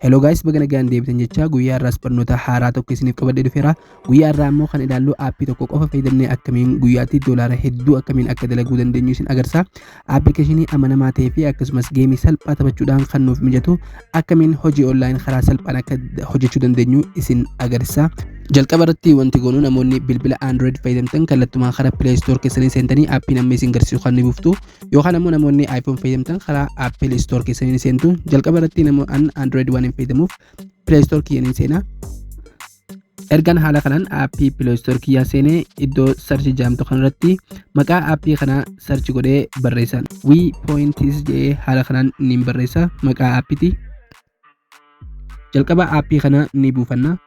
Hello guys, baga nagaan deebitan jecha guyyaa irraas barnoota haaraa tokko isiniif qabadhee dhufeera. Guyyaa irraa immoo kan ilaallu aappii tokko qofa fayyadamnee akkamiin guyyaatti doolaara hedduu akkamiin akka dalaguu dandeenyu isin agarsiisa. Aappilikeeshinii amanamaa ta'ee fi akkasumas geemii salphaa taphachuudhaan kan nuuf mijatu akkamiin hojii online karaa salphaan akka hojjechuu dandeenyu isin agarsiisa. Jalqaba irratti wanti goonuu namoonni bilbila Android fayyadamtan kallattumaan karaa Play Store keessanii seentanii aappiin amma isin garsiisu kan ni buuftu, yookaan ammoo namoonni iPhone fayyadamtan karaa Apple Store keessanii seentu. Jalqaba irratti namoonni Android waan hin fayyadamuuf Play Store kiyyanii seenaa. Ergan haala kanaan aappii Play Store kiyyaa seenee iddoo search jaamtu kanarratti maqaa aappii kanaa search godhee barreessan. WePoints jedhee haala kanaan ni barreessa maqaa aappiiti. Jalqaba aappii kana ni buufanna.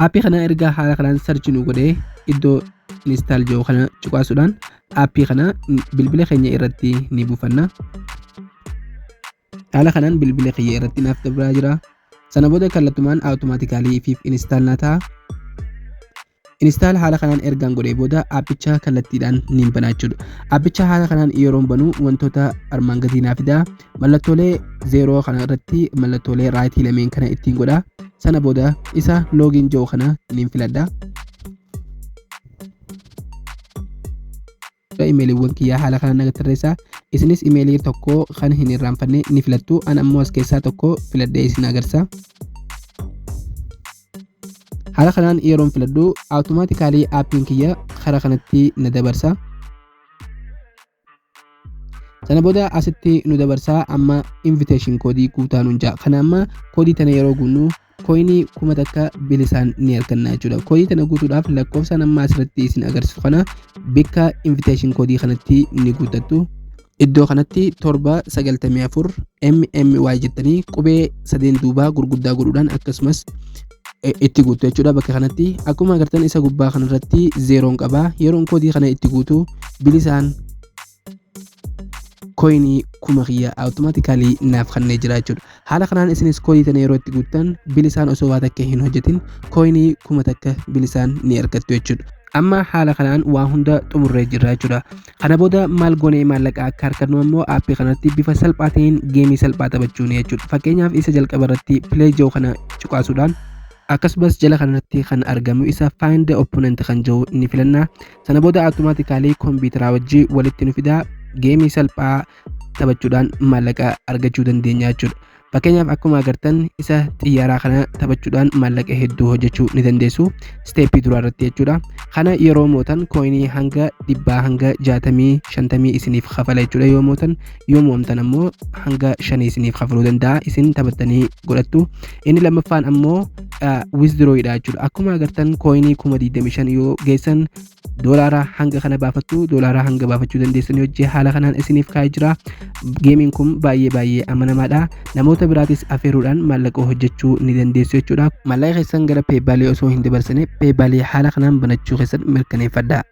Aappii kana erga haala kanaan search nu godhee iddoo install jedhu kana cuqaasuudhaan aappii kana bilbila keenya irratti ni buufanna. Haala kanaan bilbila keenya irratti naaf dabraa jira. Sana booda kallattumaan automaatikaalii ifiif install naa ta'a. Install haala kanaan ergaan godhee booda aappicha kallattiidhaan ni banaa jechuudha. Aappicha haala kanaan yeroo banu wantoota armaan gadii naa fida. Mallattoolee 0 kana irratti mallattoolee raayitii lameen kana ittiin godha. Sana booda isa login jedhu kana ni filadha. Imeeliiwwan kiyyaa haala kanaan naga tarreessa. Isinis imeelii tokko kan hin irraanfanne ni filattu. An ammoo as keessaa tokko filadhee isin agarsiisa. Haala kanaan yeroon filadhu automaatikaalii aappiin kiyya karaa kanatti na dabarsa. Sana booda asitti nu dabarsa. Amma invitation koodii guutaa nuun jaa. Kana amma koodii tana yeroo guunnu koinii 1000 takka bilisaan ni arganna jechuudha. Koodii tana guutuudhaaf lakkoofsaan amma asirratti isin agarsiisu kana bakka invitation koodii kanatti ni guutattu. Iddoo kanatti 794 MMY jettanii qubee 3 duubaa gurguddaa godhuudhaan akkasumas itti guutu jechuudha. Bakka kanatti akkuma agartan isa gubbaa kanarratti 0 qaba. Yeroon koodii kana itti guutu bilisaan koinii 1000 kiyya automaatikaalii naaf kannee jira jechuudha. Haala kanaan isinis koodii tana yeroo itti guuttan bilisaan osoo waa takka hin hojjetin koinii 1000 takka bilisaan ni argattu jechuudha. Amma haala kanaan waa hunda xumurree jirra jechuudha. Kana booda maal goonee maallaqa akka harkannu ammoo aappii kanatti bifa salphaa ta'een geemii salphaa taphachuun jechuudha. Fakkeenyaaf isa jalqaba irratti play jedhu kana cuqaasuudhaan akkasumas jala kanarratti kan argamu isa find the opponent kan jedhu ni filanna. Sana booda automaatikaalii kompiitaraa wajjin walitti nu fida. Geemii salphaa taphachuudhaan maallaqa argachuu dandeenya jechuudha. Fakkeenyaaf akkuma agartan isa xiyyaaraa kana taphachuudhaan maallaqa hedduu hojjechuu ni dandeessu. Steepii duraa irratti jechuudha. Kana yeroo mootan koinii hanga 100 hanga 60 50 isiniif kafala jechuudha. Yoo mootan yoo mo'amtan ammoo hanga 5 isiniif kafaluu danda'a. Isin taphattanii godhattu. Inni lammaffaan ammoo withdraw dha jechuudha. Akkuma agartan koinii 25 yoo geessan doolaara hanga kana baafattu, doolaara hanga baafachuu dandeessan hojii haala kanaan isiniif kaa'ee jira. Geemiin kun baay'ee amanamaadha. Namoota biraatis afeeruudhaan maallaqa hojjechuu ni dandeessu jechuudha. Maallaqa keessan gara PayPal osoo hin dabarsine PayPal haala kanaan banachuu keessatti mirkaneeffadhaa.